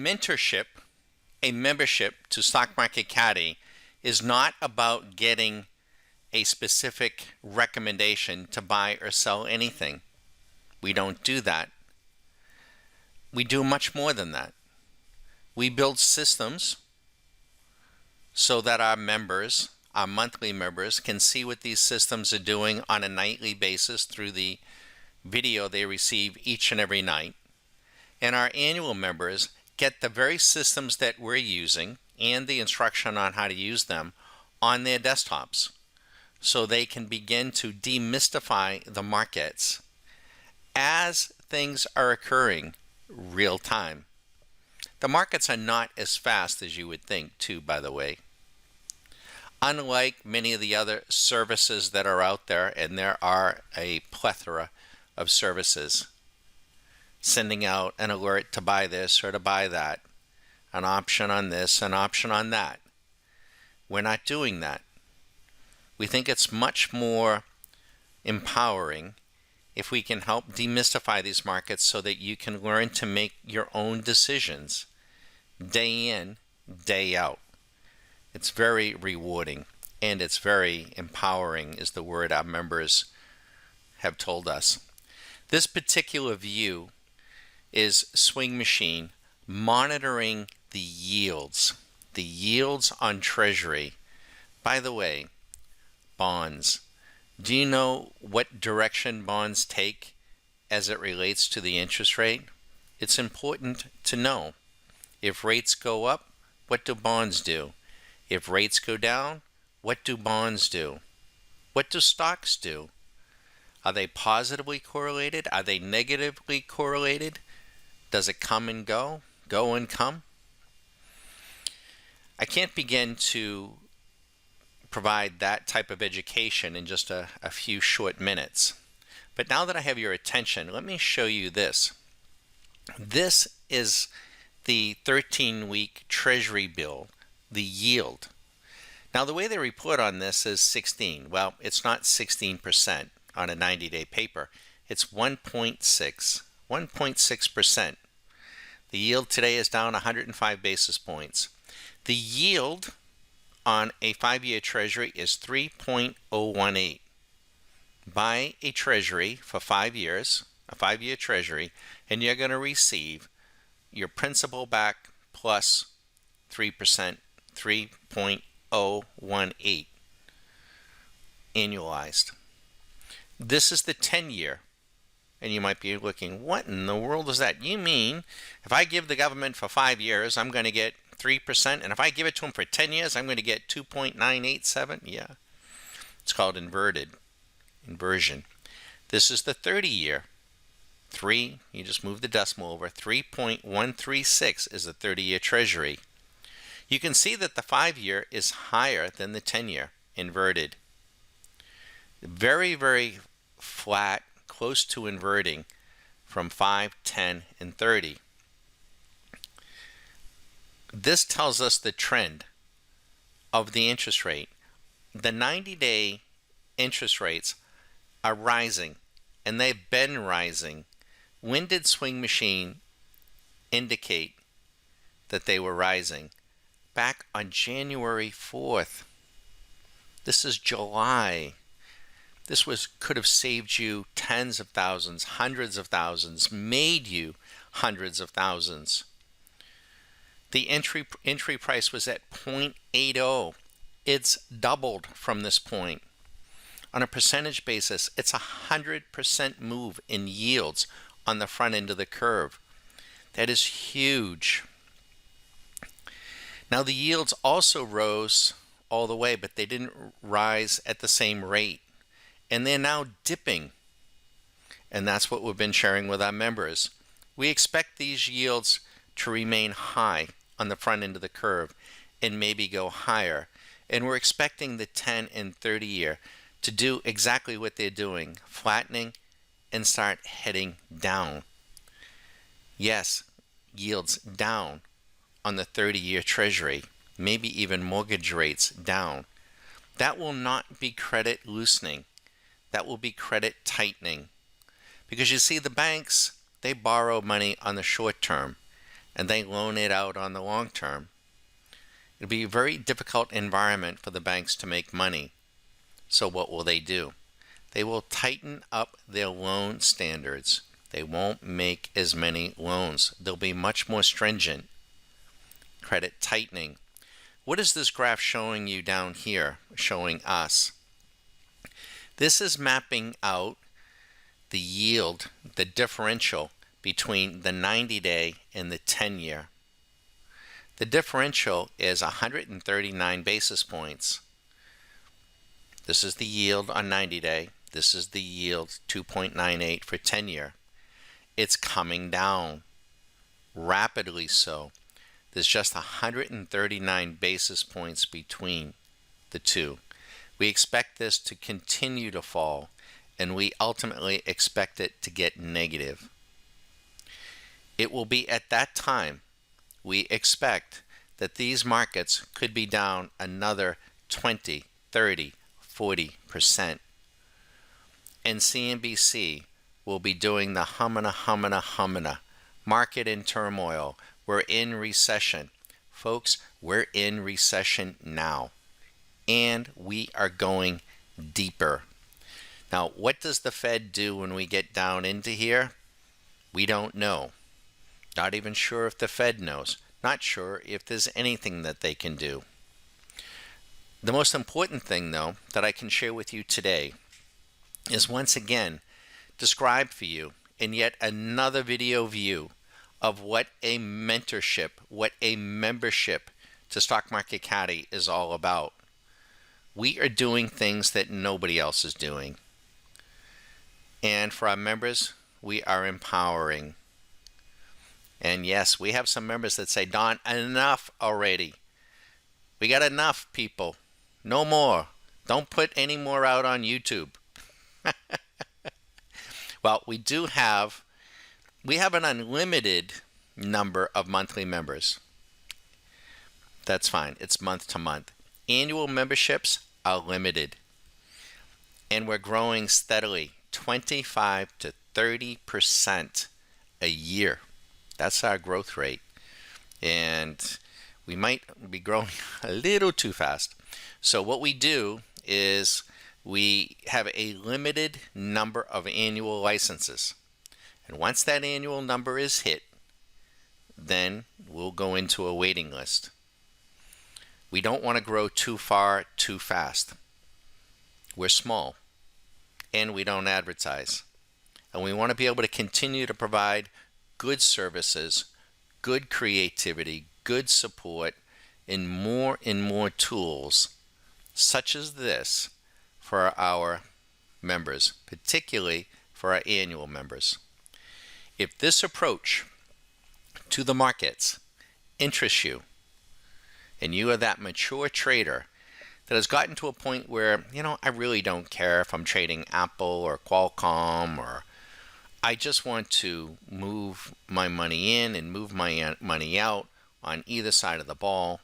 mentorship, a membership to Stock Market Caddy is not about getting a specific recommendation to buy or sell anything. We don't do that. We do much more than that. We build systems so that our members, our monthly members, can see what these systems are doing on a nightly basis through the video they receive each and every night. And our annual members get the very systems that we're using and the instruction on how to use them on their desktops, so they can begin to demystify the markets as things are occurring real time. The markets are not as fast as you would think, too, by the way. Unlike many of the other services that are out there, and there are a plethora of services, sending out an alert to buy this or to buy that, an option on this, an option on that. We're not doing that. We think it's much more empowering if we can help demystify these markets so that you can learn to make your own decisions day in, day out. It's very rewarding and it's very empowering, is the word our members have told us. This particular view is Swing Machine monitoring the yields on Treasury. By the way, bonds. Do you know what direction bonds take as it relates to the interest rate? It's important to know. If rates go up, what do bonds do? If rates go down, what do bonds do? What do stocks do? Are they positively correlated? Are they negatively correlated? Does it come and go and come? I can't begin to provide that type of education in just a few short minutes. But now that I have your attention, let me show you this. This is the 13-week Treasury bill, the yield. Now the way they report on this is 16. Well, it's not 16% on a 90-day paper. It's 1.6%. The yield today is down 105 basis points. The yield on a 5-year Treasury is 3.018. Buy a Treasury for 5 years, a 5-year Treasury, and you're going to receive your principal back plus 3%, 3.018 annualized. This is the 10-year. And you might be looking, what in the world is that? You mean if I give the government for 5 years, I'm going to get 3%, and if I give it to them for 10 years, I'm going to get 2.987? Yeah. It's called inversion. This is the 30-year. 3, you just move the decimal over, 3.136 is the 30-year Treasury. You can see that the 5-year is higher than the 10-year, inverted. Very, very flat, close to inverting from 5, 10, and 30. This tells us the trend of the interest rate. The 90-day interest rates are rising, and they've been rising. When did Swing Machine indicate that they were rising? Back on January 4th. This is July. This could have saved you tens of thousands, hundreds of thousands, made you hundreds of thousands. The entry price was at 0.80. It's doubled from this point. On a percentage basis, it's 100% move in yields on the front end of the curve. That is huge. Now the yields also rose all the way, but they didn't rise at the same rate. And they're now dipping. And that's what we've been sharing with our members. We expect these yields to remain high on the front end of the curve and maybe go higher. And we're expecting the 10 and 30 year to do exactly what they're doing, flattening and start heading down. Yes, yields down on the 30-year Treasury, maybe even mortgage rates down. That will not be credit loosening. That will be credit tightening. Because you see, the banks, they borrow money on the short term. and they loan it out on the long term, it'll be a very difficult environment for the banks to make money. So what will they do? They will tighten up their loan standards. They won't make as many loans. They'll be much more stringent. Credit tightening. What is this graph showing you down here, showing us? This is mapping out the yield, the differential between the 90-day and the 10-year. The differential is 139 basis points. This is the yield on 90-day. This is the yield, 2.98 for 10-year. It's coming down, rapidly so. There's just 139 basis points between the two. We expect this to continue to fall, and we ultimately expect it to get negative. It will be at that time we expect that these markets could be down another 20, 30, 40%. And CNBC will be doing the humana. Market in turmoil. We're in recession. Folks, we're in recession now. And we are going deeper. Now, what does the Fed do when we get down into here? We don't know. Not even sure if the Fed knows. Not sure if there's anything that they can do. The most important thing, though, that I can share with you today is once again describe for you in yet another video view of what a mentorship, what a membership to Stock Market Caddy is all about. We are doing things that nobody else is doing. And for our members, we are empowering. And yes, we have some members that say, Don, enough already. We got enough, people. No more. Don't put any more out on YouTube. Well, we have an unlimited number of monthly members. That's fine. It's month to month. Annual memberships are limited. And we're growing steadily, 25 to 30% a year. That's our growth rate. And we might be growing a little too fast. So what we do is we have a limited number of annual licenses. And once that annual number is hit, then we'll go into a waiting list. We don't want to grow too far, too fast. We're small, and we don't advertise. And we want to be able to continue to provide good services, good creativity, good support, and more tools, such as this, for our members, particularly for our annual members. If this approach to the markets interests you, and you are that mature trader that has gotten to a point where, I really don't care if I'm trading Apple or Qualcomm, or I just want to move my money in and move my money out on either side of the ball,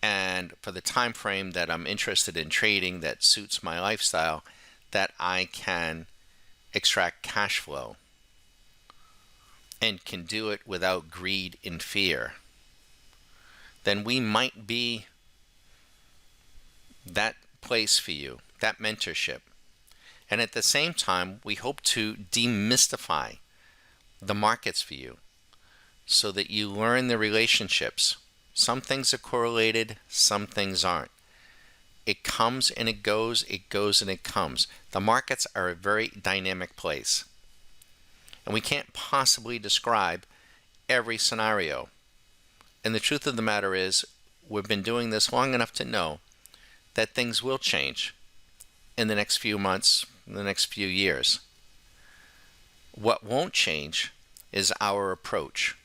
and for the time frame that I'm interested in trading that suits my lifestyle, that I can extract cash flow and can do it without greed and fear, then we might be that place for you, that mentorship. And at the same time, we hope to demystify the markets for you so that you learn the relationships. Some things are correlated, some things aren't. It comes and it goes and it comes. The markets are a very dynamic place. And we can't possibly describe every scenario. And the truth of the matter is, we've been doing this long enough to know that things will change in the next few months, in the next few years. What won't change is our approach.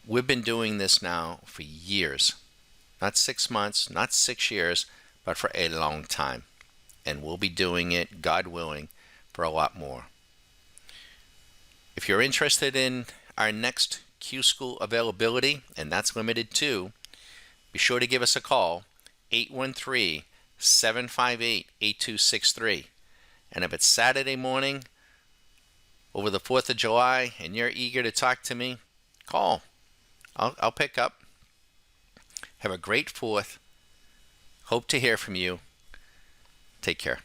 We've been doing this now for years. Not 6 months, not 6 years, but for a long time. And we'll be doing it, God willing, for a lot more. If you're interested in our next Q School availability, and that's limited too, be sure to give us a call, 813-758-8263. And if it's Saturday morning over the 4th of July and you're eager to talk to me, call. I'll pick up. Have a great 4th. Hope to hear from you. Take care.